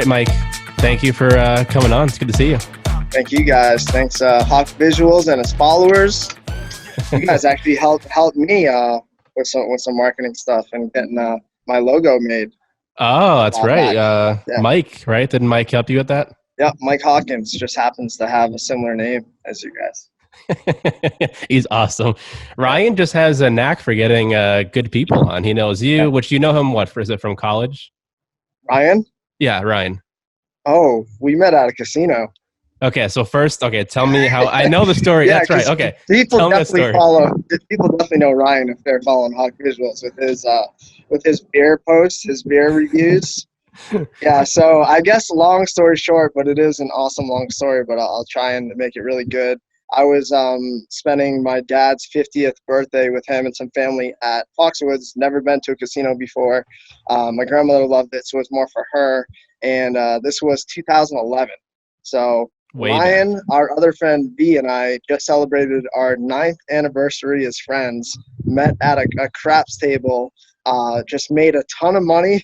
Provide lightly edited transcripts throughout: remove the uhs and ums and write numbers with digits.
Mike. Thank you for coming on. It's good to see you. Thank you guys. Thanks, Hawk Visuals and his followers. You guys actually helped me with some marketing stuff and getting my logo made. Oh, that's right. Yeah. Mike, right? Didn't Mike help you with that? Yep, Mike Hawkins just happens to have a similar name as you guys. He's awesome. Ryan just has a knack for getting good people on. He knows you, which you know him, is it from college? Ryan? Yeah, Ryan. Oh, we met at a casino. Okay, so first, tell me how. I know the story. Yeah, that's right. Okay, people definitely know Ryan if they're following Hawk Visuals with his beer posts, his beer reviews. Yeah, so I guess long story short, but it is an awesome long story, but I'll try and make it really good. I was spending my dad's 50th birthday with him and some family at Foxwoods. Never been to a casino before. My grandmother loved it, so it was more for her. And this was 2011. So Ryan, our other friend B, and I just celebrated our 9th anniversary as friends, met at a craps table, just made a ton of money.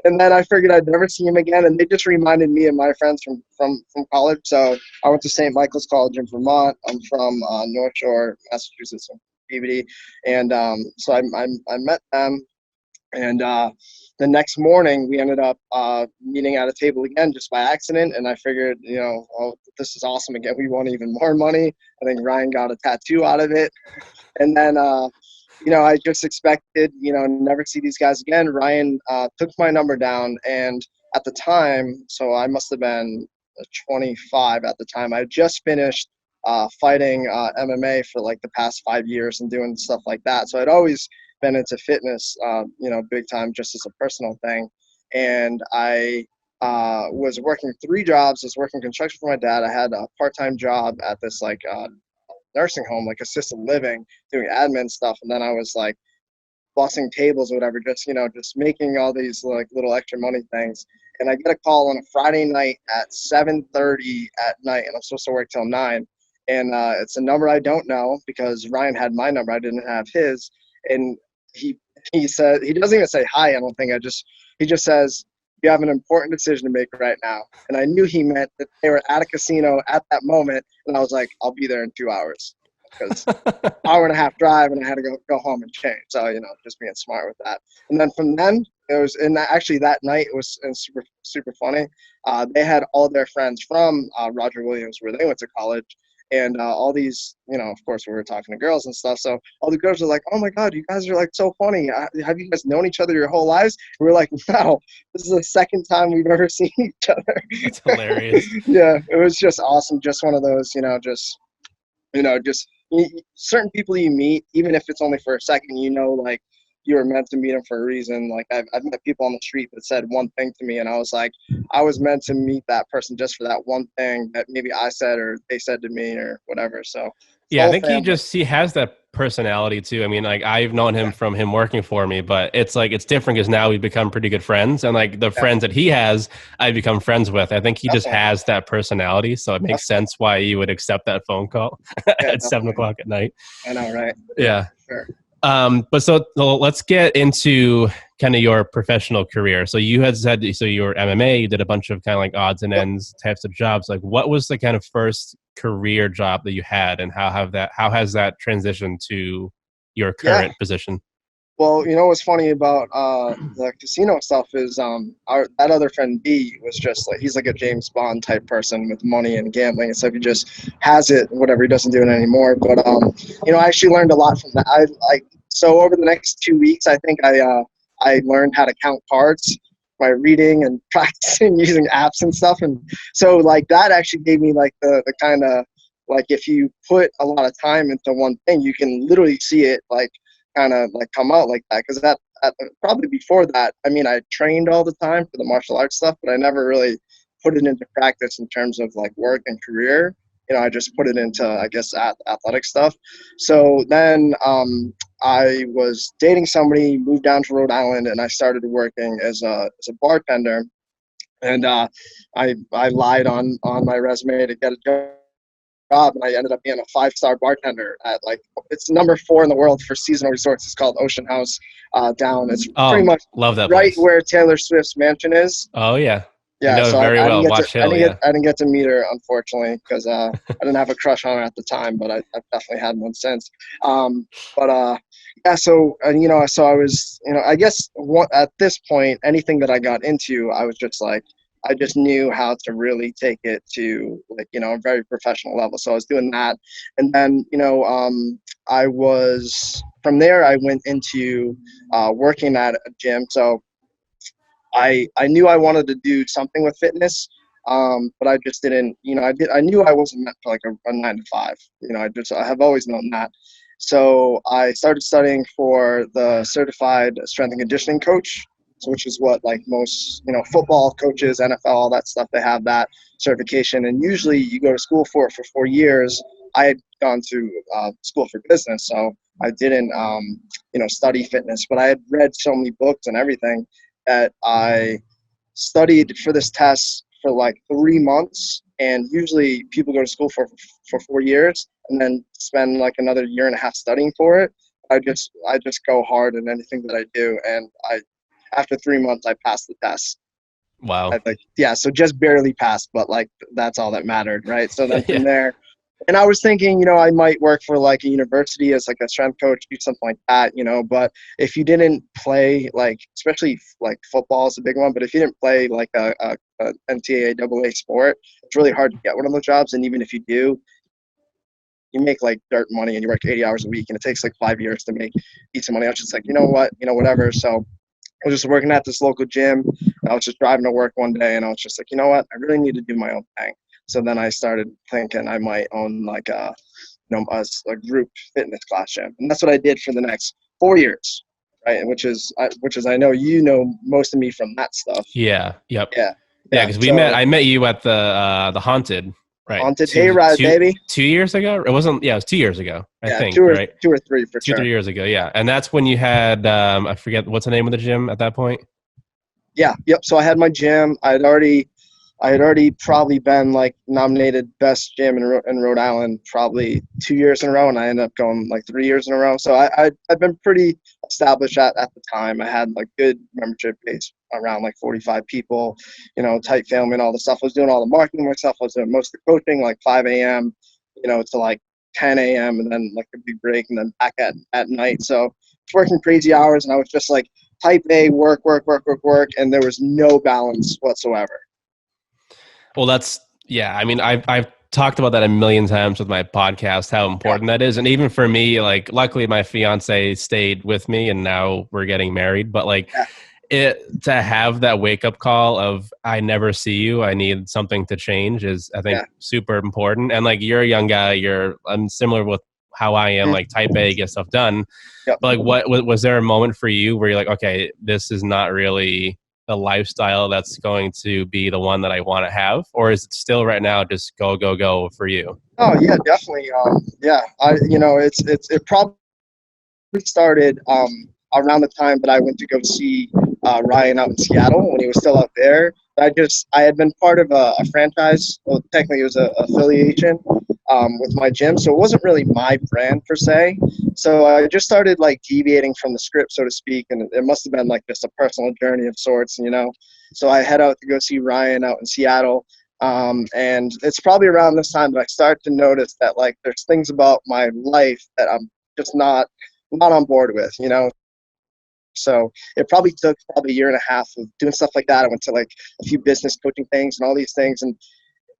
And then I figured I'd never see him again, and they just reminded me of my friends from college. So I went to St. Michael's College in Vermont. I'm from North Shore, Massachusetts, PVD, and so I met them. And the next morning, we ended up meeting at a table again just by accident. And I figured, this is awesome again. We won even more money. I think Ryan got a tattoo out of it. And then I just expected, never see these guys again. Ryan took my number down, and at the time, so I must have been 25 at the time, I just finished fighting MMA for like the past 5 years and doing stuff like that. So I'd always been into fitness, big time, just as a personal thing. And I was working 3 jobs. I was working construction for my dad. I had a part-time job at this nursing home, like assisted living, doing admin stuff, and then I was like bussing tables or whatever, just making all these like little extra money things. And I get a call on a Friday night at 7:30 at night, and I'm supposed to work till 9. And it's a number I don't know because Ryan had my number, I didn't have his. And he said, he doesn't even say hi, I don't think. He just says, "You have an important decision to make right now." And I knew he meant that they were at a casino at that moment. And I was like, I'll be there in 2 hours, because hour and a half drive, and I had to go home and change. So, just being smart with that. And then from then, it was, and actually that night it was super, super funny. They had all their friends from Roger Williams, where they went to college. And all these, of course, we were talking to girls and stuff. So all the girls are like, "Oh my God, you guys are like so funny. Have you guys known each other your whole lives?" And we're like, "No, this is the second time we've ever seen each other." That's hilarious. Yeah, it was just awesome. Just one of those, certain people you meet, even if it's only for a second, like you were meant to meet them for a reason. Like I've met people on the street that said one thing to me, and I was like, I was meant to meet that person just for that one thing that maybe I said or they said to me or whatever. So yeah, I think he has that personality too. I mean, like I've known him from him working for me, but it's different because now we've become pretty good friends, and like the friends that he has, I've become friends with. I think he just has that personality, so it makes sense why you would accept that phone call at 7 o'clock at night. I know, right? Yeah. Sure. But so let's get into kind of your professional career. So you had said, so you were MMA, you did a bunch of kind of like odds and ends types of jobs. Like what was the kind of first career job that you had, and how has that transitioned to your current position? Well, what's funny about the casino stuff is that other friend B was just like, he's like a James Bond type person with money and gambling and stuff. He just has it, whatever. He doesn't do it anymore. But I actually learned a lot from that. So over the next 2 weeks, I think I learned how to count cards by reading and practicing using apps and stuff. And so like that actually gave me like the kind of like, if you put a lot of time into one thing, you can literally see it like kind of like come out like that. Because that probably before that, I mean, I trained all the time for the martial arts stuff, but I never really put it into practice in terms of like work and career. I just put it into, I guess, athletic stuff. So then I was dating somebody, moved down to Rhode Island, and I started working as a bartender. And I lied on my resume to get a job, and I ended up being a 5-star bartender at it's number 4 in the world for seasonal resorts. It's called Ocean House down. It's pretty much love that right place. where Taylor Swift's mansion is. Oh yeah. I Yeah, know it so very well. Watch Hill, yeah. I didn't get to meet her, unfortunately, because I didn't have a crush on her at the time, but I've definitely had one since. But yeah, so and so I was, I guess at this point, anything that I got into, I was just like, I just knew how to really take it to like a very professional level. So I was doing that, and then I was from there. I went into working at a gym. So I knew I wanted to do something with fitness, but I just didn't. I knew I wasn't meant for like a 9 to 5. I have always known that. So I started studying for the certified strength and conditioning coach, so which is what like most football coaches, NFL, all that stuff. They have that certification, and usually you go to school for it for 4 years. I had gone to school for business, so I didn't study fitness, but I had read so many books and everything that I studied for this test for like 3 months. And usually people go to school for 4 years and then spend like another year and a half studying for it. I just go hard in anything that I do. And after 3 months, I passed the test. Wow. So just barely passed, but like that's all that mattered, right? So then Yeah. from there, and I was thinking, I might work for like a university as like a strength coach, do something like that, but if you didn't play, like, especially like football is a big one, but if you didn't play like a NCAA sport, it's really hard to get one of those jobs. And even if you do, you make like dirt money and you work 80 hours a week and it takes like 5 years to make decent money. I was just like, whatever. So I was just working at this local gym. I was just driving to work one day and I was just like, you know what? I really need to do my own thing. So then I started thinking I might own like a group fitness class gym. And that's what I did for the next 4 years, right? Which is I know most of me from that stuff. Yeah. Yep. Yeah. Yeah, Yeah. because So I met you at the Haunted, right? haunted hayride, baby. 2 years ago. It wasn't. Yeah, it was 2 years ago. I Yeah, think, two or right? two or three for Two, sure. 3 years ago. Yeah, and that's when you had I forget what's the name of the gym at that point. Yeah. Yep. So I had my gym. I had already probably been like nominated best gym in Rhode Island probably 2 years in a row, and I ended up going like 3 years in a row. So I've been pretty established at the time. I had like good membership base around like 45 people, tight filming, all the stuff. I was doing all the marketing myself. I was doing most of the coaching, like 5 a.m. To like 10 a.m. and then like a big break and then back at night. So I was working crazy hours, and I was just like type A, work, and there was no balance whatsoever. Well, yeah. I mean, I've talked about that a million times with my podcast, how important that is. And even for me, like, luckily my fiance stayed with me and now we're getting married. But like, to have that wake up call of I never see you, I need something to change is, I think, super important. And like, you're a young guy, I'm similar with how I am, like type A, get stuff done. Yep. But like, what was there a moment for you where you're like, okay, this is not really the lifestyle that's going to be the one that I want to have, or is it still right now just go for you? Oh yeah, definitely. It probably started around the time that I went to go see Ryan out in Seattle when he was still out there. I had been part of a franchise. Well, technically, it was an affiliation with my gym, so it wasn't really my brand per se. So I just started like deviating from the script, so to speak, and it must have been like just a personal journey of sorts, So I head out to go see Ryan out in Seattle. And it's probably around this time that I start to notice that like there's things about my life that I'm just not on board with, So it probably took a year and a half of doing stuff like that. I went to like a few business coaching things and all these things. And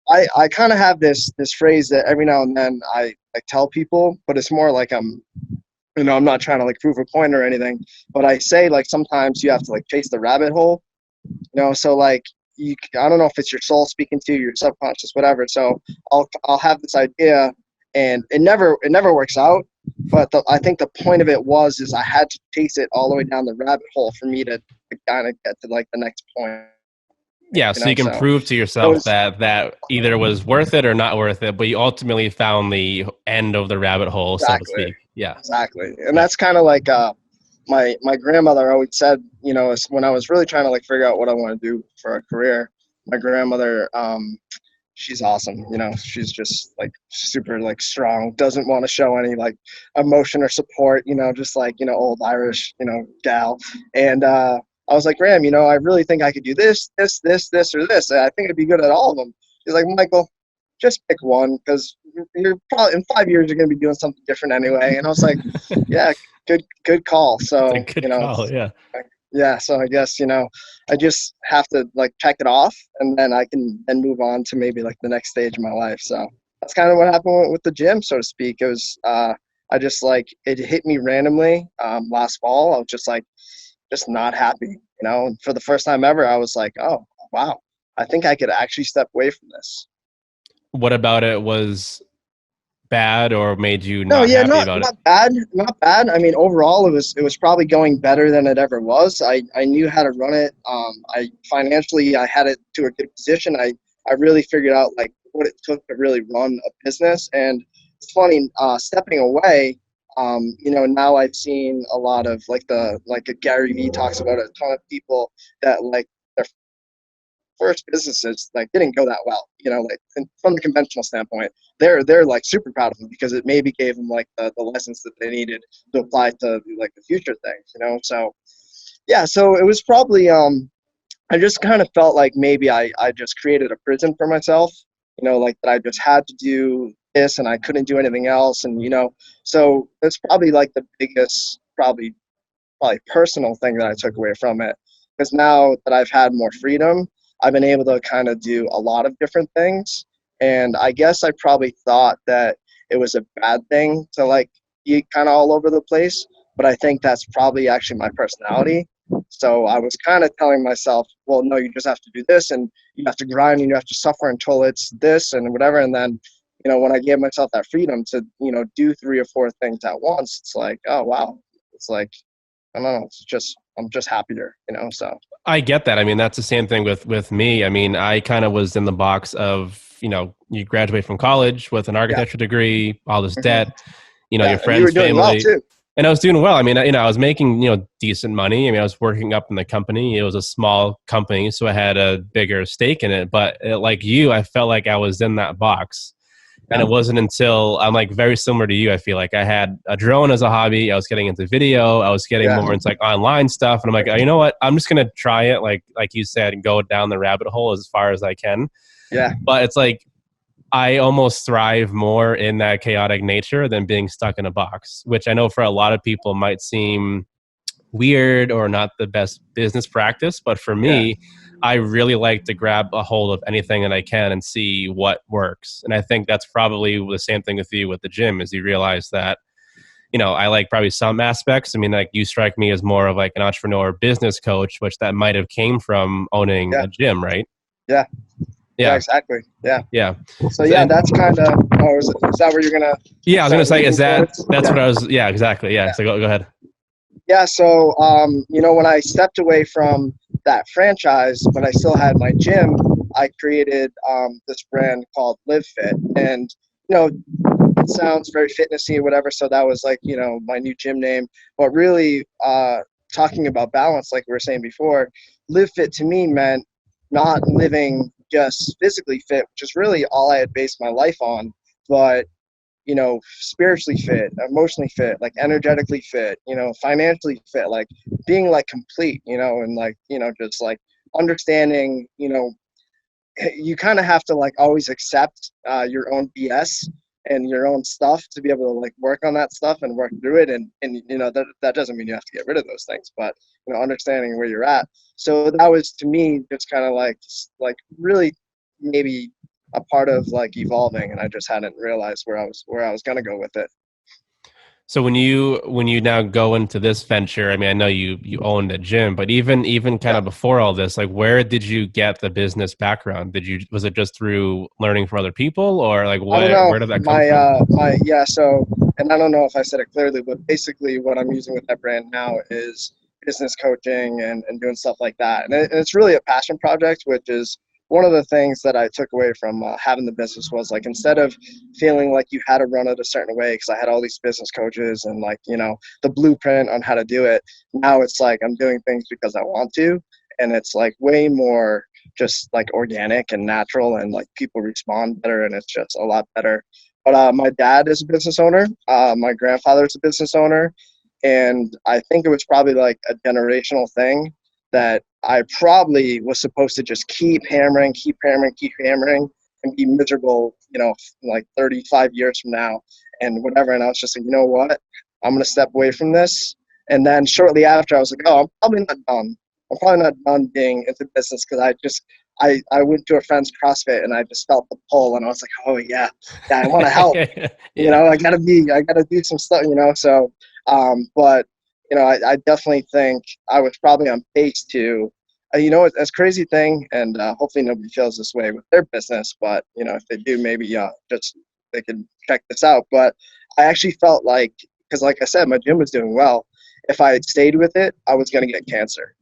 I kind of have this phrase that every now and then I tell people, but it's more like I'm not trying to like prove a point or anything, but I say like sometimes you have to like chase the rabbit hole, so like I don't know if it's your soul speaking to you, your subconscious, whatever. So I'll have this idea and it never works out. But I think the point of it is I had to chase it all the way down the rabbit hole for me to kind of get to like the next point. Yeah, so you can prove to yourself that either was worth it or not worth it, but you ultimately found the end of the rabbit hole, exactly, so to speak. Yeah, exactly. And that's kind of like my grandmother always said, when I was really trying to like figure out what I want to do for a career, my grandmother, she's awesome. She's just like super like strong, doesn't want to show any like emotion or support, just like, old Irish, gal. And I was like, Graham, I really think I could do this, this, this, this, or this. And I think I'd be good at all of them. He's like, Michael, just pick one, because you're probably in 5 years you're going to be doing something different anyway. And I was like, yeah, good call. It's a So, good call. Yeah. yeah, so I guess, I just have to like check it off, and then I can then move on to maybe like the next stage of my life. So that's kind of what happened with the gym, so to speak. It was, I just like, it hit me randomly last fall. I was just like, just not happy, and for the first time ever, I was like, oh, wow, I think I could actually step away from this. What about it was bad or made you No, not yeah, happy not about it? not bad, not bad. I mean, overall, it was probably going better than it ever was. I knew how to run it. I financially, I had it to a good position. I really figured out like what it took to really run a business. And it's funny, stepping away. Now I've seen a lot of like a Gary Vee talks about a ton of people that like their first businesses like didn't go that well, like from the conventional standpoint. They're like super proud of them because it maybe gave them like the lessons that they needed to apply to like the future things. So yeah, so it was probably I just kind of felt like maybe I just created a prison for myself, like that I just had to do this and I couldn't do anything else. And so it's probably like the biggest probably personal thing that I took away from it. Because now that I've had more freedom, I've been able to kind of do a lot of different things. And I guess I probably thought that it was a bad thing to like be kind of all over the place. But I think that's probably actually my personality. So I was kind of telling myself, well, no, you just have to do this, and you have to grind, and you have to suffer until it's this and whatever. And then, when I gave myself that freedom to, do 3 or 4 things at once, it's like, oh, wow. It's like, I don't know. It's just, I'm just happier, so. I get that. I mean, that's the same thing with me. I mean, I kind of was in the box of, you graduate from college with an Yeah. architecture degree, all this Hmm. debt, Yeah. your And you were friends, doing well family, too. and I was doing well. I mean, I was making, decent money. I mean, I was working up in the company. It was a small company, so I had a bigger stake in it. But like you, I felt like I was in that box. And Yeah. it wasn't until I'm like very similar to you. I feel like I had a drone as a hobby. I was getting into video. I was getting Yeah. more into like online stuff. And I'm like, you know what? I'm just gonna try it. Like you said, and go down the rabbit hole as far as I can. Yeah. But it's like I almost thrive more in that chaotic nature than being stuck in a box, which I know for a lot of people might seem weird or not the best business practice. But for Yeah. me, I really like to grab a hold of anything that I can and see what works. And I think that's probably the same thing with you with the gym is you realize that, I like probably some aspects. I mean, like you strike me as more of like an entrepreneur business coach, which that might have came from owning Yeah. a gym, right? Yeah. Yeah. Yeah. Exactly. Yeah. Yeah. So yeah, And that's kind of. Oh, is that where you're gonna? yeah, I was Is that going to what you're say, moving towards? that's Yeah. what I was, yeah, exactly. Yeah. Yeah. So go ahead. Yeah. So when I stepped away from that franchise, but I still had my gym, I created this brand called Live Fit, and it sounds very fitnessy or whatever. So that was like, my new gym name. But really, talking about balance, like we were saying before, Live Fit to me meant not living just physically fit, which is really all I had based my life on, but spiritually fit, emotionally fit, like energetically fit, financially fit, like being like complete, and like, just like understanding, you kind of have to like always accept your own BS and your own stuff to be able to like work on that stuff and work through it. And that doesn't mean you have to get rid of those things, but understanding where you're at. So that was to me just kind of like really maybe a part of like evolving, and I just hadn't realized where I was gonna go with it. So when you now go into this venture, I mean, I know you owned a gym, but even kind Yeah. of before all this, like where did you get the business background? Was it just through learning from other people, or like I don't know. where did that come from? So, and I don't know if I said it clearly, but basically what I'm using with that brand now is business coaching and doing stuff like that. And it's really a passion project, which is one of the things that I took away from having the business was like, instead of feeling like you had to run it a certain way, because I had all these business coaches and like, the blueprint on how to do it. Now it's like I'm doing things because I want to. And it's like way more just like organic and natural, and like people respond better, and it's just a lot better. But my dad is a business owner. My grandfather is a business owner, and I think it was probably like a generational thing. that I probably was supposed to just keep hammering, and be miserable, like 35 years from now and whatever. And I was just like, you know what? I'm going to step away from this. And then shortly after, I was like, oh, I'm probably not done. I'm probably not done being into business, because I went to a friend's CrossFit and I just felt the pull, and I was like, oh yeah, I want to help. Yeah. I gotta do some stuff. So, but I definitely think I was probably on pace to, it's a crazy thing, and hopefully nobody feels this way with their business. But if they do, maybe just they can check this out. But I actually felt like, because like I said, my gym was doing well. If I had stayed with it, I was gonna get cancer.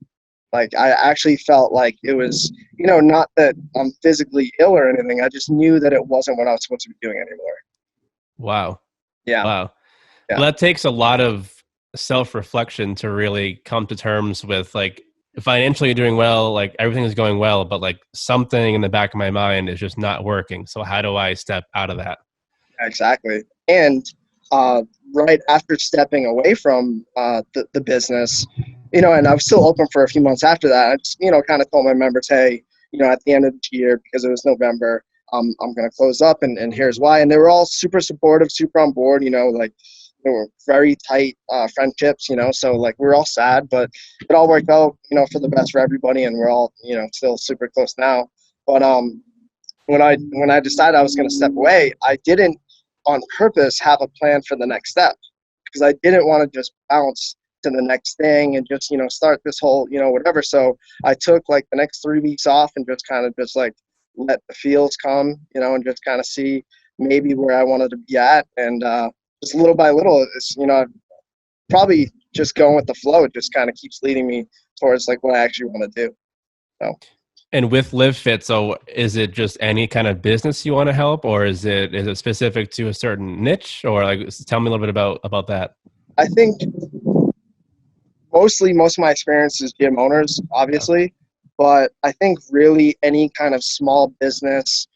Like, I actually felt like it was, not that I'm physically ill or anything. I just knew that it wasn't what I was supposed to be doing anymore. Wow. Yeah. Wow. Yeah. Well, that takes a lot of self-reflection to really come to terms with, like, financially doing well, like everything is going well, but like something in the back of my mind is just not working. So how do I step out of that? Exactly. And uh, right after stepping away from the business, and I was still open for a few months after that, I just, kind of told my members, hey, at the end of the year, because it was November, I'm going to close up, and here's why. And they were all super supportive, super on board, like they were very tight friendships, so like we're all sad, but it all worked out, for the best for everybody. And we're all, still super close now. But when I decided I was going to step away, I didn't on purpose have a plan for the next step, because I didn't want to just bounce to the next thing and just, start this whole, whatever. So I took like the next 3 weeks off and just kind of just like let the feels come, and just kind of see maybe where I wanted to be at. And just little by little, it's, probably just going with the flow. It just kind of keeps leading me towards like what I actually want to do. So. And with Live Fit, so is it just any kind of business you want to help, or is it specific to a certain niche, or like tell me a little bit about that? I think most of my experience is gym owners, obviously, but I think really any kind of small business,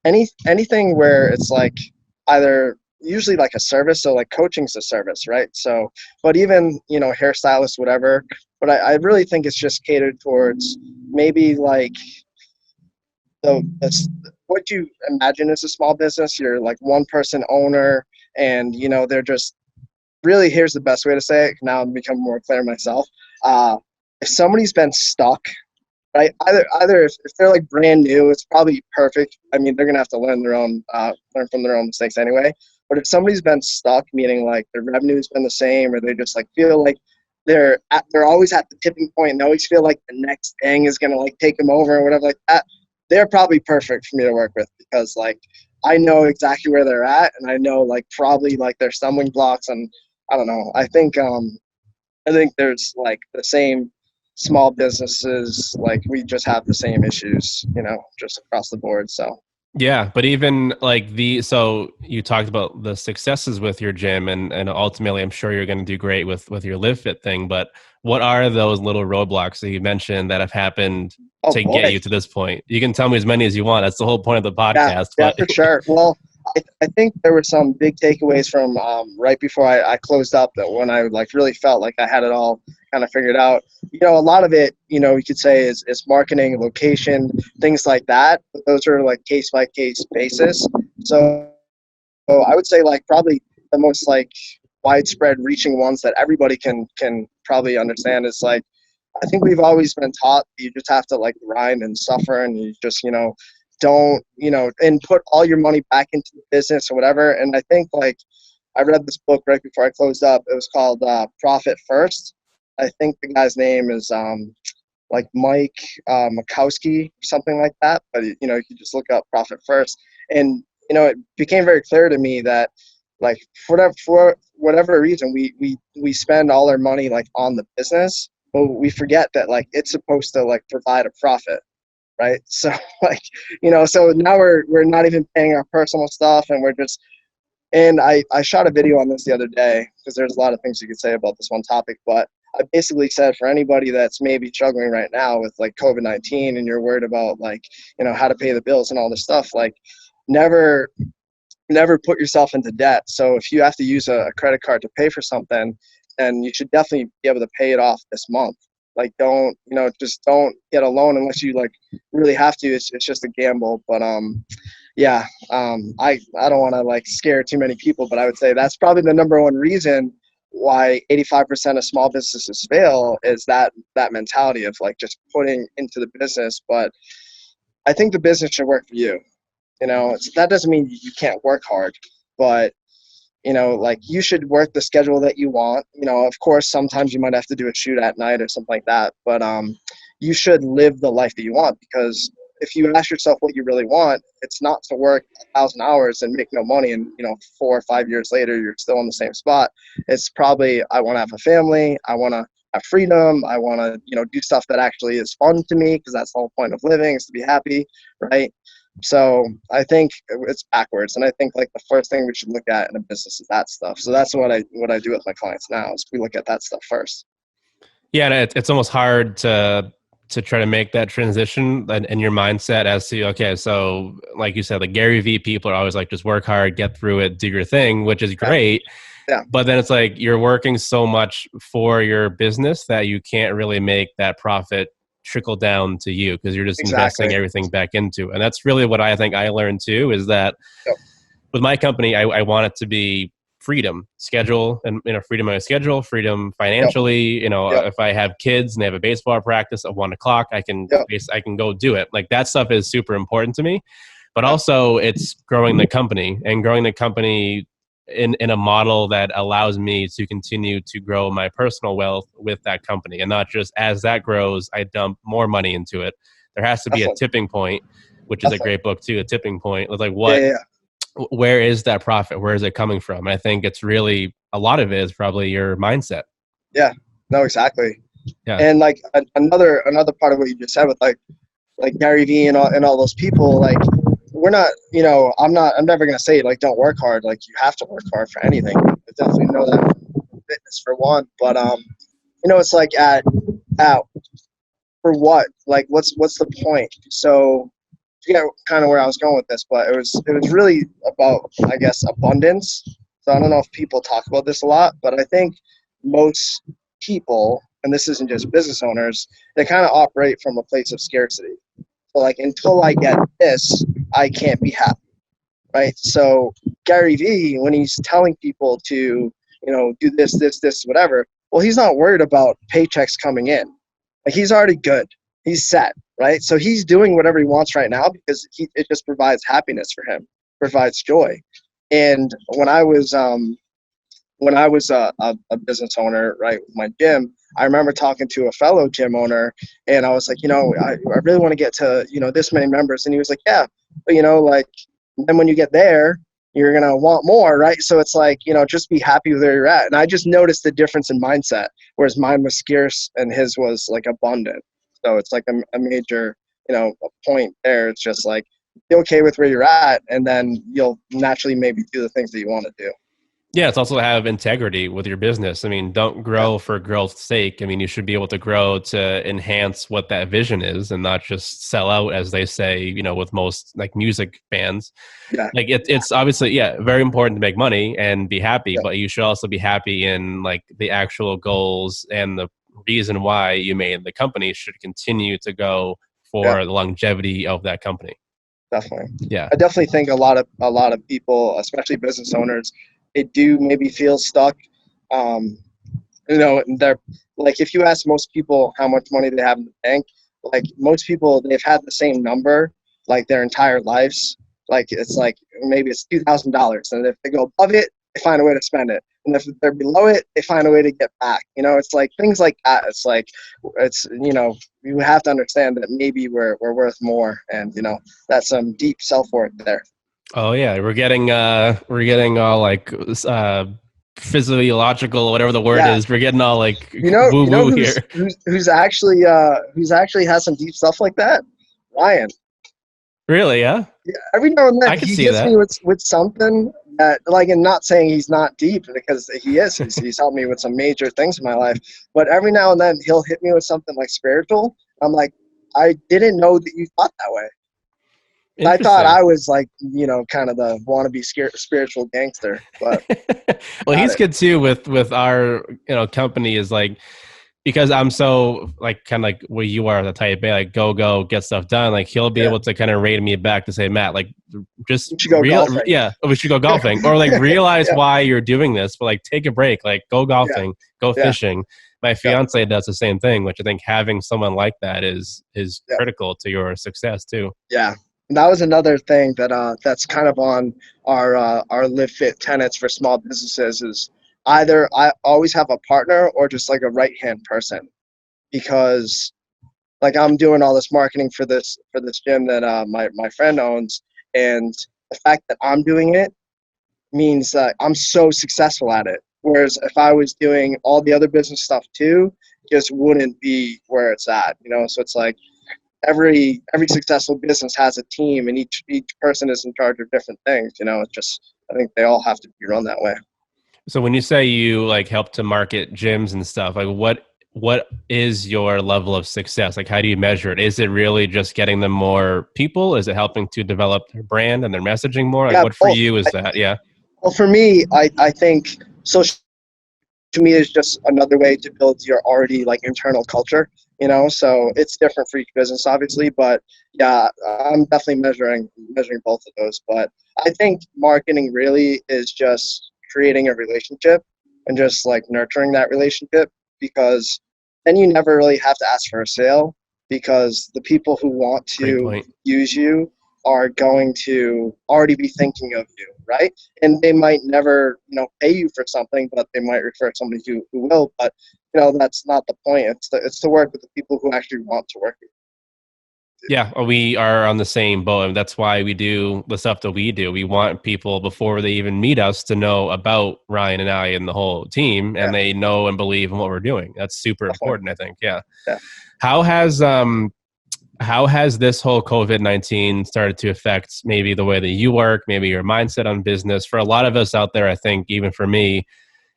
anything where it's like either usually like a service, so like coaching's a service, right? So, but even hairstylists, whatever. But I really think it's just catered towards maybe like what you imagine as a small business. You're like one person owner, and they're just really, here's the best way to say it. Now I'm becoming more clear myself. If somebody's been stuck, right? Either if they're like brand new, it's probably perfect. I mean, they're gonna have to learn from their own mistakes anyway. But if somebody's been stuck, meaning like their revenue's been the same, or they just like feel like they're always at the tipping point and they always feel like the next thing is gonna like take them over or whatever like that, they're probably perfect for me to work with, because like I know exactly where they're at, and I know like probably like their stumbling blocks. And I don't know. I think there's like the same small businesses, like we just have the same issues, just across the board. So Yeah, but even like so you talked about the successes with your gym, and ultimately I'm sure you're going to do great with your Live Fit thing, but what are those little roadblocks that you mentioned that have happened oh to boy. get you to this point? You can tell me as many as you want. That's the whole point of the Yeah, podcast, yeah, but for sure. Well, I think there were some big takeaways from right before I closed up, that when I like really felt like I had it all kind of figured out. A lot of it, you could say is marketing, location, things like that. But those are like case by case basis. So I would say like probably the most like widespread reaching ones that everybody can probably understand is like, I think we've always been taught you just have to like grind and suffer, and you just, don't, and put all your money back into the business or whatever. And I think like I read this book right before I closed up. It was called Profit First. I think the guy's name is like Mike Makowski, something like that. But you can just look up Profit First, and it became very clear to me that like for whatever reason we spend all our money like on the business, but we forget that like it's supposed to like provide a profit, right? So like so now we're not even paying our personal stuff, and we're just. And I shot a video on this the other day, because there's a lot of things you could say about this one topic, but I basically said for anybody that's maybe struggling right now with like COVID-19, and you're worried about like, how to pay the bills and all this stuff, like never put yourself into debt. So if you have to use a credit card to pay for something, then you should definitely be able to pay it off this month. Like, don't, just don't get a loan unless you like really have to. It's just a gamble. But yeah, I don't want to like scare too many people, but I would say that's probably the number one reason why 85% of small businesses fail is that mentality of like just putting into the business. But I think the business should work for you. That doesn't mean you can't work hard, but like you should work the schedule that you want. Of course, sometimes you might have to do a shoot at night or something like that, but you should live the life that you want, because if you ask yourself what you really want, it's not to work 1,000 hours and make no money and 4 or 5 years later you're still in the same spot. It's probably, I want to have a family, I want to have freedom, I want to do stuff that actually is fun to me, because that's the whole point of living, is to be happy, right? So I think it's backwards, and I think like the first thing we should look at in a business is that stuff. So that's what I do with my clients now, is we look at that stuff first. Yeah, and it's almost hard to try to make that transition in your mindset as to, okay, so like you said, the Gary V people are always like, just work hard, get through it, do your thing, which is great. Yeah. But then it's like you're working so much for your business that you can't really make that profit trickle down to you, because you're just investing everything back into it. And that's really what I think I learned too, is that with my company, I want it to be freedom schedule, and freedom of schedule, freedom financially. If I have kids and they have a baseball practice at 1:00, I can go do it. Like, that stuff is super important to me. But also it's growing the company in a model that allows me to continue to grow my personal wealth with that company, and not just as that grows, I dump more money into it. There has to be a tipping point, which is a great book too. A tipping point. It's like, where is that profit? Where is it coming from? And I think it's really, a lot of it is probably your mindset. Yeah, no, exactly. Yeah. And like another part of what you just said with like Gary Vee and all those people, like, we're not, I'm never going to say like, don't work hard. Like, you have to work hard for anything. I definitely know that, fitness for one, but it's like for what, like, what's the point? So yeah, kind of where I was going with this, but it was really about, I guess, abundance. So I don't know if people talk about this a lot, but I think most people, and this isn't just business owners, they kind of operate from a place of scarcity. So like, until I get this, I can't be happy, right? So Gary Vee, when he's telling people to, do this, whatever, well, he's not worried about paychecks coming in. Like, he's already good. He's set, right? So he's doing whatever he wants right now, because it just provides happiness for him, provides joy. And when I was a business owner, right, with my gym, I remember talking to a fellow gym owner, and I was like, I really want to get to, this many members. And he was like, yeah, but like, then when you get there, you're going to want more, right? So it's like, just be happy with where you're at. And I just noticed the difference in mindset, whereas mine was scarce and his was like abundant. So it's like a major, a point there. It's just like, be okay with where you're at, and then you'll naturally maybe do the things that you want to do. Yeah, it's also to have integrity with your business. I mean, don't grow for growth's sake. I mean, you should be able to grow to enhance what that vision is, and not just sell out, as they say, with most like music bands. Yeah. Like, it's obviously, very important to make money and be happy, but you should also be happy in like the actual goals, and the reason why you made the company should continue to go for the longevity of that company. Definitely. Yeah. I definitely think a lot of people, especially business owners, they do maybe feel stuck. They're like, if you ask most people how much money they have in the bank, like, most people, they've had the same number like their entire lives. Like, it's like, maybe it's $2,000, and if they go above it, they find a way to spend it. And if they're below it, they find a way to get back. It's like things like that. It's like, you have to understand that maybe we're worth more, and that's some deep self-worth there. Oh yeah, we're getting all like physiological, whatever the word is. We're getting all like woo woo here. Who's actually has some deep stuff like that? Ryan. Really? Yeah. Yeah. Every now and then I can he see hits that. me with something that, like, and not saying he's not deep, because he is. He's helped me with some major things in my life. But every now and then he'll hit me with something like spiritual. I'm like, I didn't know that you thought that way. I thought I was like, kind of the wannabe spiritual gangster, but well, he's good too with our, company, is like, because I'm so like kind of like where you are the type A, like go get stuff done. Like he'll be Yeah. able to kind of rate me back to say, Matt, like just You should go golfing. yeah, we should go golfing, or like realize Yeah. why you're doing this, but like take a break, like go Yeah. golfing, go Yeah. fishing. My Yeah. fiance does the same thing, which I think having someone like that is Yeah. critical to your success too. Yeah. And that was another thing that that's kind of on our live fit tenets for small businesses is either I always have a partner or just like a right hand person, because like I'm doing all this marketing for this gym that my friend owns, and the fact that I'm doing it means that I'm so successful at it. Whereas if I was doing all the other business stuff too, just wouldn't be where it's at, you know. So it's like every successful business has a team, and each person is in charge of different things, you know. It's just, I think they all have to be run that way. So when you say you like help to market gyms and stuff, like what is your level of success? Like how do you measure it? Is it really just getting them more people? Is it helping to develop their brand and their messaging more? Like Yeah, what for both. you is that? Yeah. Well, for me, I think social media is just another way to build your already like internal culture, you know. So it's different for each business, obviously, but yeah, I'm definitely measuring both of those. But I think marketing really is just creating a relationship and just like nurturing that relationship, because then you never really have to ask for a sale, because the people who want Great to point. use you are going to already be thinking of you, right? And they might never, you know, pay you for something, but they might refer somebody who will. But you know, that's not the point. It's to work with the people who actually want to work with Yeah, we are on the same boat, and that's why we do the stuff that we do. We want people before they even meet us to know about Ryan and I and the whole team, you. and Yeah, they know and believe in what we're doing. That's super definitely. important, I think. Yeah. Yeah. How has how has this whole COVID-19 started to affect maybe the way that you work, maybe your mindset on business? For a lot of us out there, I think even for me,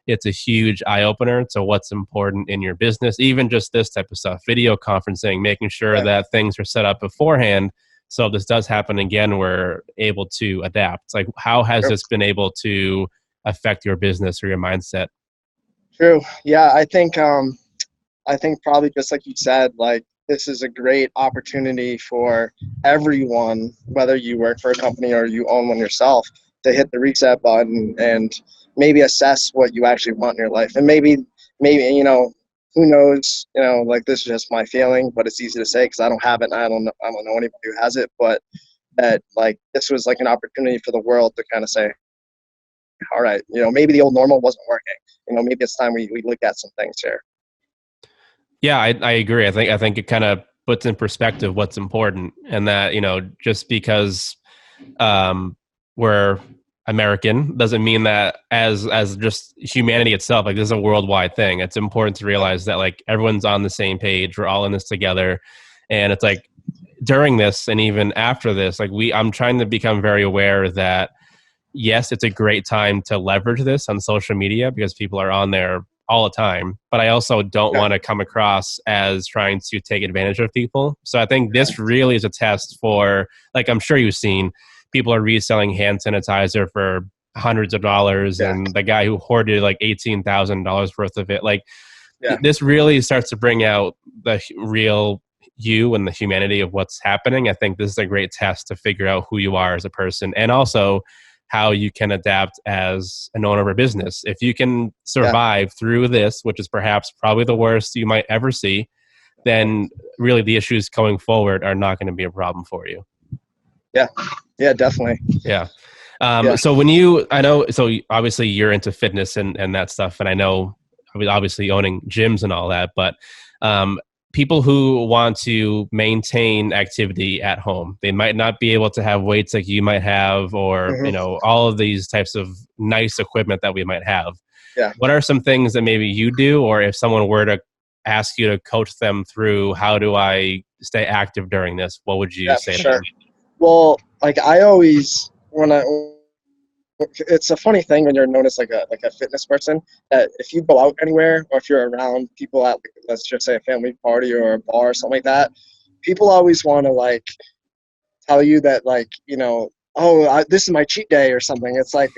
it's a huge eye opener to what's important in your business, even just this type of stuff, video conferencing, making sure Yeah. that things are set up beforehand. So if this does happen again, we're able to adapt. Like, how has True. this been able to affect your business or your mindset? True. Yeah, I think probably just like you said, like this is a great opportunity for everyone, whether you work for a company or you own one yourself, to hit the reset button and maybe assess what you actually want in your life. And maybe, you know, who knows, you know, like this is just my feeling, but it's easy to say because I don't have it. And I don't know anybody who has it, but that like this was like an opportunity for the world to kind of say, all right, you know, maybe the old normal wasn't working. You know, maybe it's time we look at some things here. Yeah, I agree. I think it kind of puts in perspective what's important, and that just because um, we're American doesn't mean that as just humanity itself, like this is a worldwide thing. It's important to realize that like everyone's on the same page. We're all in this together, and it's like during this and even after this, like I'm trying to become very aware that yes, it's a great time to leverage this on social media because people are on there all the time. But I also don't Yeah. want to come across as trying to take advantage of people. So I think this really is a test for, like, I'm sure you've seen people are reselling hand sanitizer for hundreds of dollars, Yeah. and the guy who hoarded like $18,000 worth of it. Like, Yeah. this really starts to bring out the real you and the humanity of what's happening. I think this is a great test to figure out who you are as a person, and also how you can adapt as an owner of a business. If you can survive through this, which is perhaps probably the worst you might ever see, then really the issues going forward are not going to be a problem for you. Yeah. Yeah, definitely. Yeah. Yeah. So I know, so obviously you're into fitness and that stuff. And I know obviously owning gyms and all that, but people who want to maintain activity at home, they might not be able to have weights like you might have, or, all of these types of nice equipment that we might have. Yeah. What are some things that maybe you do, or if someone were to ask you to coach them through, how do I stay active during this? What would you say to them? Well, like I always, it's a funny thing when you're known as like a fitness person, that if you go out anywhere or if you're around people at, let's just say, a family party or a bar or something like that, people always want to like tell you that, like, this is my cheat day or something. It's like,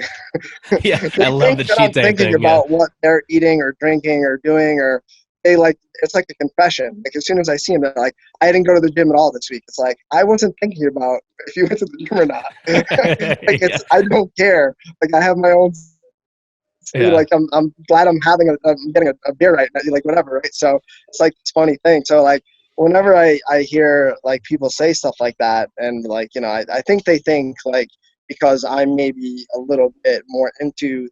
yeah, they I love think the that cheat I'm day thinking thing. Yeah. about what they're eating or drinking or doing, or they like, it's like a confession. Like as soon as I see them, they're like, I didn't go to the gym at all this week. It's like, I wasn't thinking about if you went to the gym or not. Like Yeah. it's, I don't care. Like I have my own, Yeah. like I'm glad I'm getting a beer right now, like whatever, right? So it's like this funny thing. So like whenever I hear like people say stuff like that, and like, you know, I think they think like because I'm maybe a little bit more into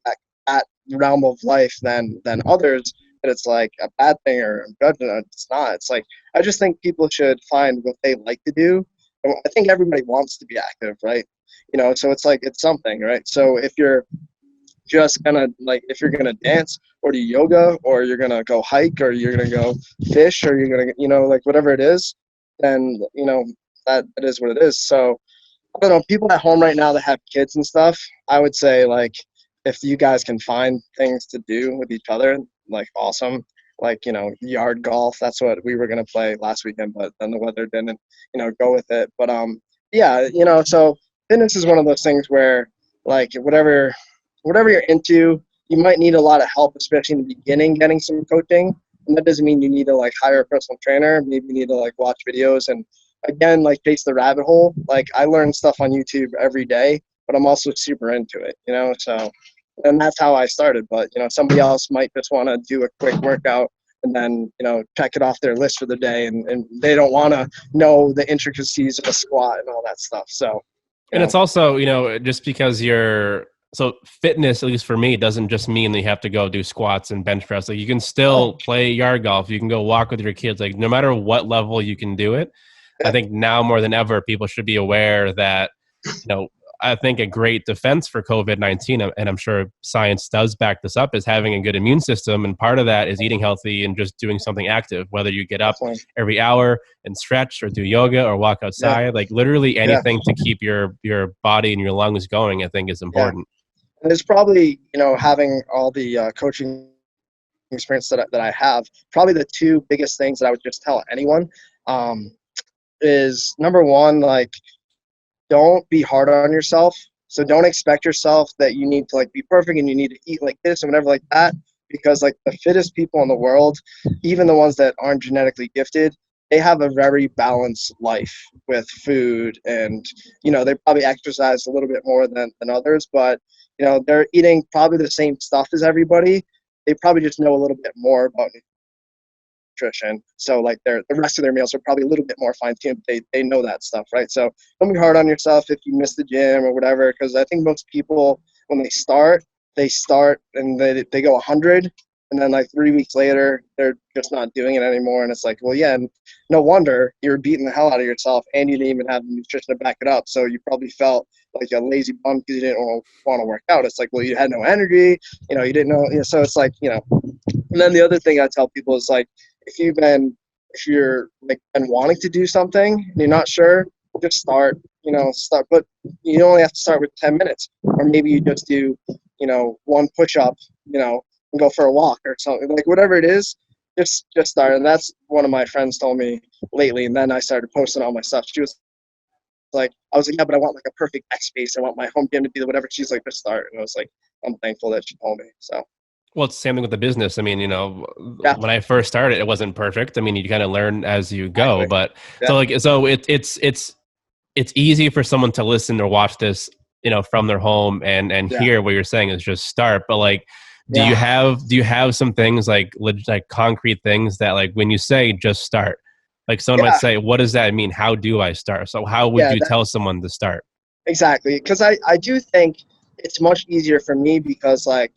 that realm of life than others, that it's like a bad thing or I'm judging it. It's not. It's like I just think people should find what they like to do. And I think everybody wants to be active, right? You know, so it's like it's something, right? So if you're just gonna like if you're gonna dance or do yoga or you're gonna go hike or you're gonna go fish or you're gonna, you know, like whatever it is, then you know that it is what it is. So I don't know, people at home right now that have kids and stuff, I would say like if you guys can find things to do with each other, like awesome. Like, you know, yard golf, that's what we were gonna play last weekend, but then the weather didn't, you know, go with it. But yeah, you know, so fitness is one of those things where like whatever you're into, you might need a lot of help, especially in the beginning, getting some coaching. And that doesn't mean you need to like hire a personal trainer. Maybe you need to like watch videos and again, like chase the rabbit hole. Like I learn stuff on YouTube every day, but I'm also super into it, you know? So, and that's how I started. But, you know, somebody else might just want to do a quick workout and then, you know, check it off their list for the day. And they don't want to know the intricacies of a squat and all that stuff. So, you And know, it's also, you know, just because you're so fitness, at least for me, doesn't just mean that you have to go do squats and bench press. Like you can oh, still play yard golf. You can go walk with your kids. Like no matter what level you can do it. I yeah, think now more than ever, people should be aware that, you know, I think a great defense for COVID-19, and I'm sure science does back this up, is having a good immune system. And part of that is eating healthy and just doing something active, whether you get up definitely. every hour and stretch or do yoga or walk Yeah, outside, like literally yeah, anything to keep your body and your lungs going, I think is yeah. important. And it's probably, you know, having all the coaching experience that I have, probably the two biggest things that I would just tell anyone um, is number one, like, don't be hard on yourself. So don't expect yourself that you need to like be perfect and you need to eat like this and whatever like that. Because like the fittest people in the world, even the ones that aren't genetically gifted, they have a very balanced life with food and you know they probably exercise a little bit more than others, but you know they're eating probably the same stuff as everybody. They probably just know a little bit more about nutrition. So like the rest of their meals are probably a little bit more fine tuned. They know that stuff, right? So don't be hard on yourself if you miss the gym or whatever, because I think most people when they start and they go 100, and then like 3 weeks later they're just not doing it anymore, and it's like, well, yeah, no wonder you're beating the hell out of yourself, and you didn't even have the nutrition to back it up. So you probably felt like a lazy bum because you didn't want to work out. It's like, well, you had no energy, you know, you didn't know, you know, so it's like, you know. And then the other thing I tell people is like, if you're like been wanting to do something and you're not sure, just start. You know, start. But you only have to start with 10 minutes, or maybe you just do, you know, one push up. You know, and go for a walk or something. Like whatever it is, just start. And that's one of my friends told me lately. And then I started posting all my stuff. She was like, I was like, yeah, but I want like a perfect X space. I want my home gym to be whatever. She's like, just start. And I was like, I'm thankful that she told me. So Well, it's the same thing with the business. I mean, you know, yeah, when I first started, it wasn't perfect. I mean, you kind of learn as you go, exactly. but Yeah, it's easy for someone to listen or watch this, you know, from their home and yeah, hear what you're saying is just start. But like, yeah, do you have some things like concrete things that like when you say just start, like someone might yeah, say, what does that mean? How do I start? So how would yeah. you tell someone to start? Exactly, because I do think it's much easier for me because like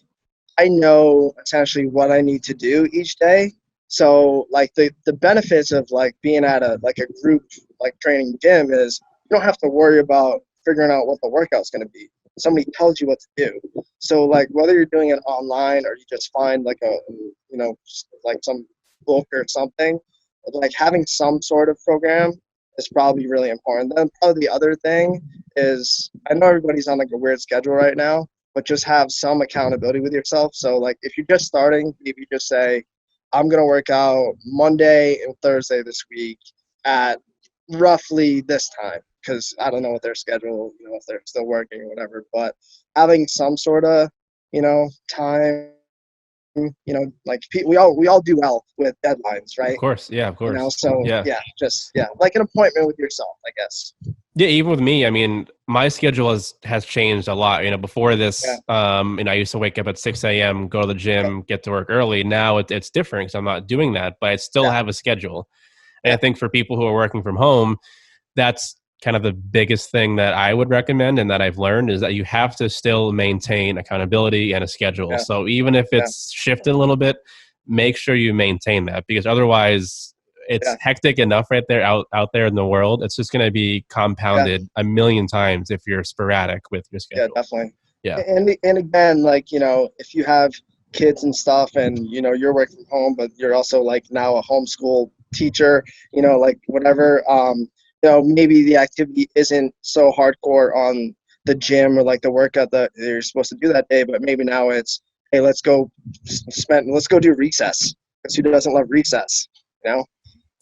I know essentially what I need to do each day. So like the benefits of like being at a like a group like training gym is you don't have to worry about figuring out what the workout's going to be. Somebody tells you what to do. So like whether you're doing it online or you just find like a you know like some book or something, like having some sort of program is probably really important. Then probably the other thing is I know everybody's on like a weird schedule right now, but just have some accountability with yourself. So like if you're just starting, maybe just say, I'm gonna work out Monday and Thursday this week at roughly this time. Because I don't know what their schedule, you know, if they're still working or whatever, but having some sort of, you know, time like we all do well with deadlines, Of right? course. Yeah, of course. So Yeah. like an appointment with yourself, I guess. Yeah, even with me, I mean, my schedule has changed a lot. Before Yeah, this, I used to wake up at 6 a.m., go to the gym, get to work early. Now it's different because I'm not doing that, but I still yeah, have a schedule. And yeah, I think for people who are working from home, that's kind of the biggest thing that I would recommend and that I've learned is that you have to still maintain accountability and a schedule. yeah, So even if yeah, it's shifted a little bit, make sure you maintain that because otherwise it's yeah, hectic enough right there out there in the world. It's just going to be yeah, compounded a million times if you're sporadic with your yeah, schedule. definitely. Yeah. And again, like, if you have kids and stuff and, you're working from home, but you're also like now a homeschool teacher, like whatever, maybe the activity isn't so hardcore on the gym or like the workout that you're supposed to do that day, but maybe now it's, hey, let's go do recess. Because who doesn't love recess? You know?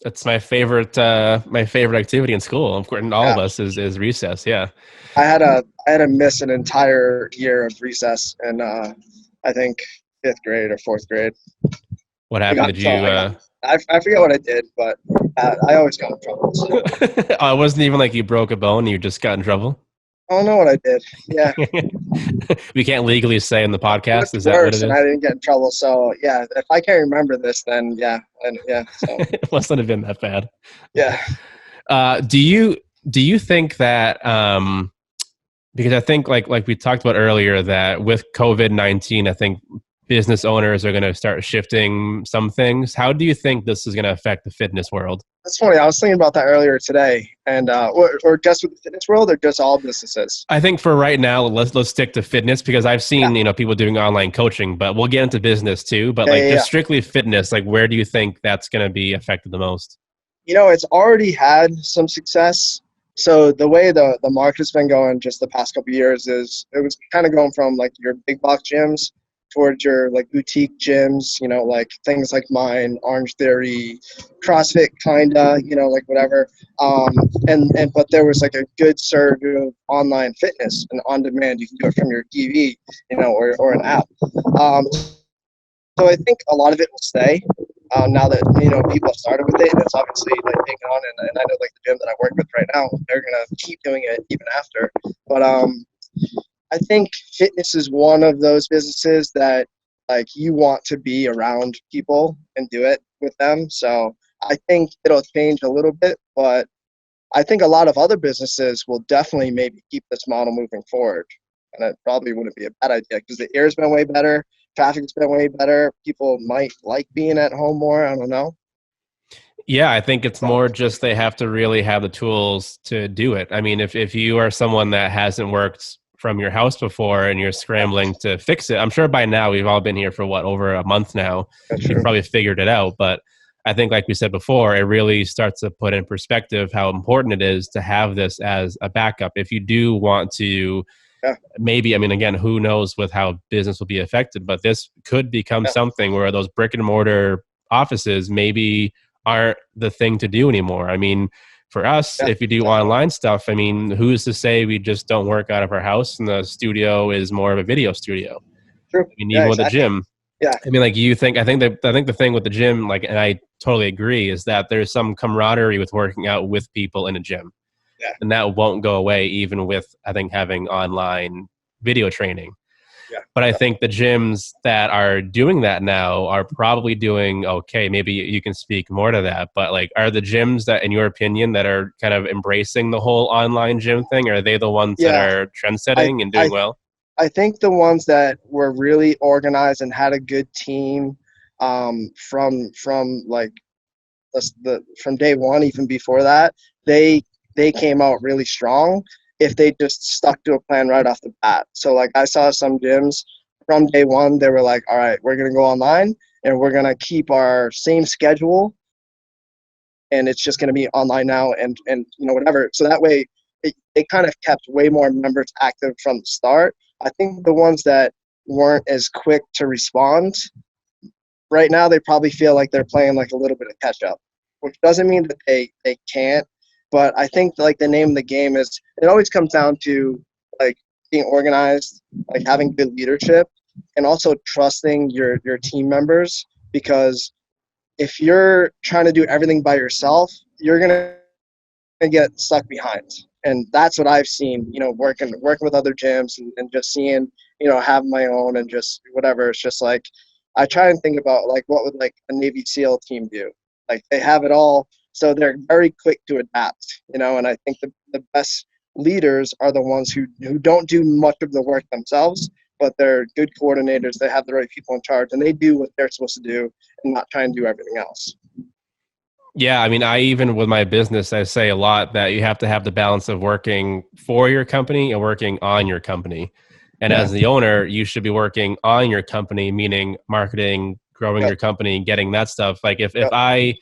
That's my favorite activity in school. Of course, and all of Yeah. us is recess. Yeah. I had to miss an entire year of recess in I think fifth grade or fourth grade. What I happened? got Did so you I got I forget what I did, but I always got in trouble. So oh, it wasn't even like you broke a bone, you just got in trouble? I don't know what I did. Yeah, We can't legally say in the it podcast. was Is that what it worse, and I is? didn't get in trouble. So yeah, if I can't remember this, then yeah, and yeah, so It mustn't have been that bad. yeah, Do you think that because I think like we talked about earlier that with COVID-19, I think business owners are going to start shifting some things. How do you think this is going to affect the fitness world? that's funny. I was thinking about that earlier today, and or just with the fitness world, or just all businesses. I think for right now, let's stick to fitness because I've Yeah, seen people doing online coaching, but we'll get into business too. But yeah, like yeah, just yeah. strictly fitness, like where do you think that's going to be affected the most? It's already had some success. So the way the market's been going just the past couple of years is it was kind of going from like your big box gyms towards your like boutique gyms, like things like mine, Orange Theory, CrossFit kinda, like whatever. Um, and but there was like a good surge of online fitness and on demand. You can do it from your TV, or an app. So I think a lot of it will stay now that people have started with it, and it's obviously like taken on. And I know like the gym that I work with right now, they're gonna keep doing it even after. But I think fitness is one of those businesses that like you want to be around people and do it with them. So I think it'll change a little bit, but I think a lot of other businesses will definitely maybe keep this model moving forward. And it probably wouldn't be a bad idea because the air's been way better, traffic's been way better. People might like being at home more. I don't know. Yeah, I think it's So more just they have to really have the tools to do it. I mean, if you are someone that hasn't worked from your house before and you're yeah, scrambling to fix it, I'm sure by now we've all been here for what, over a month now. that's You've true. probably figured it out, but I think like we said before, it really starts to put in perspective how important it is to have this as a backup. If you do want to Yeah, maybe, I mean, again, who knows with how business will be affected, but this could become yeah, something where those brick and mortar offices maybe aren't the thing to do anymore. I mean, for us, yeah, if you do definitely. online stuff, I mean, who's to say we just don't work out of our house and the studio is more of a video studio? True. I mean, Yeah, even with the exactly. gym, Yeah, I mean, like I think the thing with the gym, like, and I totally agree, is that there's some camaraderie with working out with people in a gym, yeah, and that won't go away even with I think having online video training. yeah, But I definitely. think the gyms that are doing that now are probably doing okay. Maybe you can speak more to that. But like, are the gyms that, in your opinion, that are kind of embracing the whole online gym thing? Are they the ones that Yeah, are trend I, setting and doing I, well? I think the ones that were really organized and had a good team, from like from day one, even before that, they came out really strong if they just stuck to a plan right off the bat. So like I saw some gyms from day one, they were like, all right, we're gonna go online and we're gonna keep our same schedule and it's just gonna be online now and whatever. So that way they kind of kept way more members active from the start. I think the ones that weren't as quick to respond right now, they probably feel like they're playing like a little bit of catch up, which doesn't mean that they can't. But I think like the name of the game is it always comes down to like being organized, like having good leadership, and also trusting your team members, because if you're trying to do everything by yourself, you're going to get stuck behind. And that's what I've seen, working with other gyms, and just seeing, having my own, and just whatever. It's just like, I try and think about like, what would like a Navy SEAL team do? Like, they have it all. So they're very quick to adapt, and I think the best leaders are the ones who don't do much of the work themselves, but they're good coordinators. They have the right people in charge, and they do what they're supposed to do and not try and do everything else. Yeah, I mean, I even with my business, I say a lot that you have to have the balance of working for your company and working on your company. And Yeah. as the owner, you should be working on your company, meaning marketing, growing Yep. your company, getting that stuff. Like if Yep. I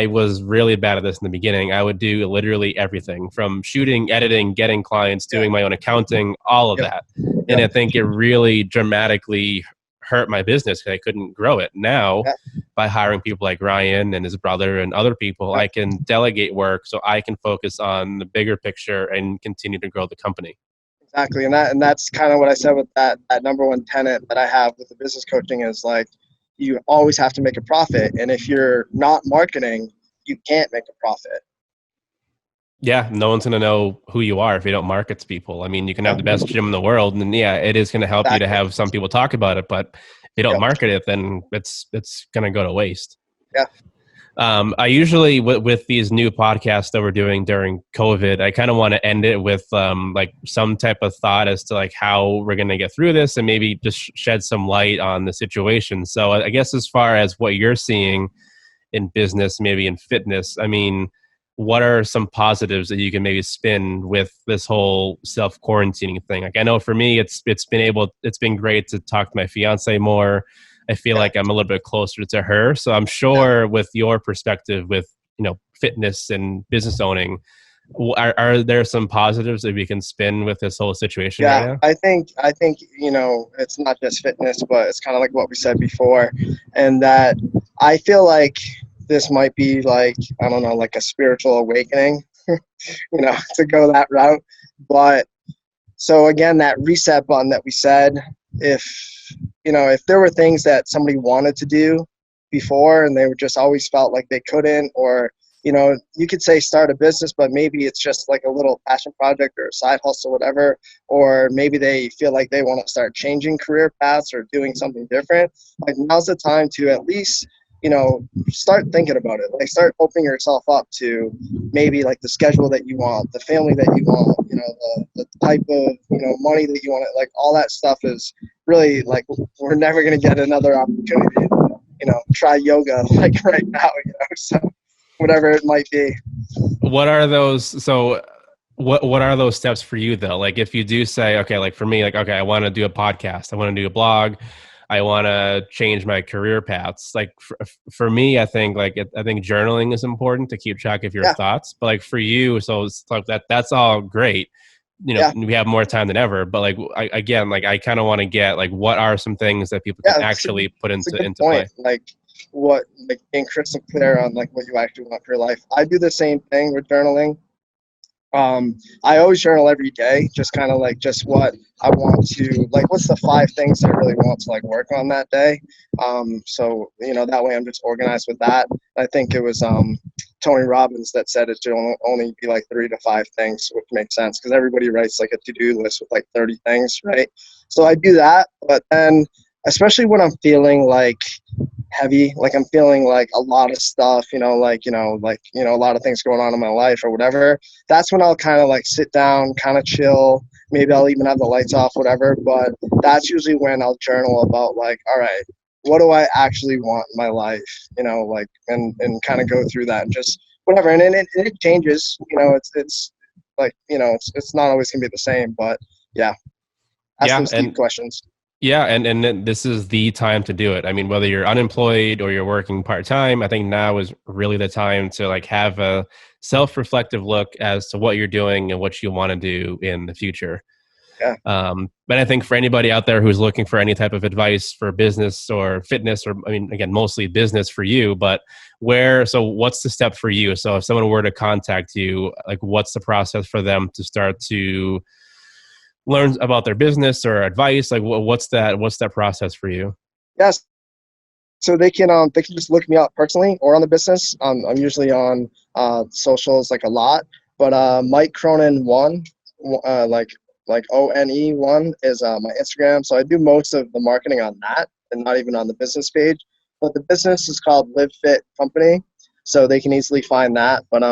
was really bad at this in the beginning, I would do literally everything from shooting, editing, getting clients, doing my own accounting, all of Yep. that. And I think it really dramatically hurt my business because I couldn't grow it. Now, Yep. by hiring people like Ryan and his brother and other people, Yep. I can delegate work so I can focus on the bigger picture and continue to grow the company. Exactly. And that's kind of what I said with that number one tenet that I have with the business coaching is like, you always have to make a profit. And if you're not marketing, you can't make a profit. Yeah, no one's going to know who you are if you don't market to people. I mean, you can have the Yep. best gym in the world, and yeah, it is going to help you to Exactly. have some people talk about it. But if you don't Yep. market it, then it's going to go to waste. Yeah. I usually with these new podcasts that we're doing during COVID, I kind of want to end it with like some type of thought as to like how we're going to get through this, and maybe just shed some light on the situation. So I guess as far as what you're seeing in business, maybe in fitness, I mean, what are some positives that you can maybe spin with this whole self quarantining thing? Like I know for me, it's been great to talk to my fiance more. I feel like I'm a little bit closer to her. So I'm sure with your perspective with, fitness and business owning, are there some positives that we can spin with this whole situation right now? I think it's not just fitness, but it's kind of like what we said before, and that I feel like this might be like, I don't know, like a spiritual awakening, to go that route. But so again, that reset button that we said, if there were things that somebody wanted to do before and they were just always felt like they couldn't, or you could say start a business, but maybe it's just like a little passion project or a side hustle, whatever, or maybe they feel like they want to start changing career paths or doing something different. Like, now's the time to at least, start thinking about it. Like, start opening yourself up to maybe like the schedule that you want, the family that you want, the type of, money that you want. Like, all that stuff is really like, we're never going to get another opportunity to, try yoga like right now, so whatever it might be. What are those? So what are those steps for you though? Like if you do say, okay, like for me, like, okay, I want to do a podcast, I want to do a blog, I want to change my career paths. Like for me, I think I think journaling is important to keep track of your thoughts. But like for you, so it's like that's all great. We have more time than ever. But like I kind of want to get like, what are some things that people can actually put into play? Like being crystal clear on like what you actually want for your life. I do the same thing with journaling. I always journal every day, just kind of like just what I want to, like, what's the 5 things I really want to like work on that day. So, that way I'm just organized with that. I think it was Tony Robbins that said it should only be like 3 to 5 things, which makes sense because everybody writes like a to-do list with like 30 things, right? So I do that, but then especially when I'm feeling like heavy, like I'm feeling like a lot of stuff, a lot of things going on in my life or whatever, that's when I'll kind of like sit down, kind of chill. Maybe I'll even have the lights off, whatever. But that's usually when I'll journal about like, all right, what do I actually want in my life? And kind of go through that and just whatever. And it changes, it's like, it's not always gonna be the same, but ask those deep questions. Yeah, and this is the time to do it. I mean, whether you're unemployed or you're working part-time, I think now is really the time to like have a self-reflective look as to what you're doing and what you want to do in the future. Yeah. But I think for anybody out there who's looking for any type of advice for business or fitness, or I mean, again, mostly business for you, but so what's the step for you? So if someone were to contact you, like what's the process for them to start to learn about their business or advice? Like what's that process for you? Yes. So they can just look me up personally or on the business. I'm usually on socials like a lot, but Mike Cronin one, like ONE1 is my Instagram. So I do most of the marketing on that and not even on the business page. But the business is called Live Fit Company, so they can easily find that. But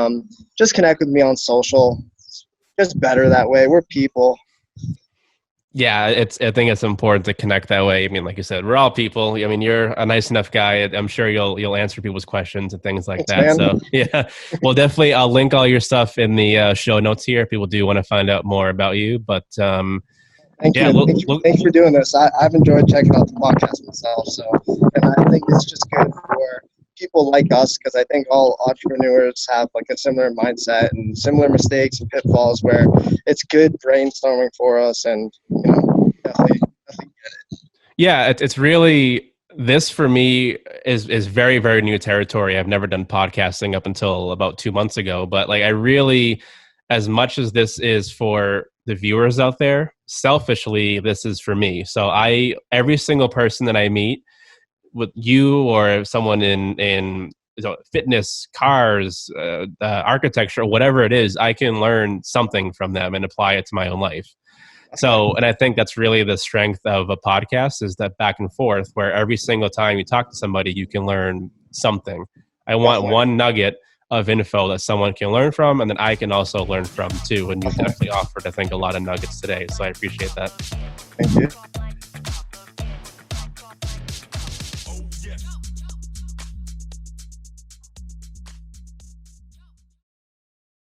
just connect with me on social. Just better that way. We're people. Yeah, I think it's important to connect that way. I mean, like you said, we're all people. I mean, you're a nice enough guy. I'm sure you'll answer people's questions and things like Thanks, that. man. So yeah, well, definitely, I'll link all your stuff in the show notes here if people do want to find out more about you. But Thank yeah, you. Thank you for doing this. I've enjoyed checking out the podcast myself. So, and I think it's just good for people like us because I think all entrepreneurs have like a similar mindset and similar mistakes and pitfalls where it's good brainstorming for us and, definitely yeah, it's really this for me is very very new territory. I've never done podcasting up until about 2 months ago, but like I really, as much as this is for the viewers out there, selfishly this is for me. So I every single person that I meet, with you or someone in fitness, cars, architecture, whatever it is, I can learn something from them and apply it to my own life. So, and I think that's really the strength of a podcast is that back and forth where every single time you talk to somebody, you can learn something. I want one nugget of info that someone can learn from and then I can also learn from too. And you definitely offered, I think, a lot of nuggets today. So I appreciate that. Thank you.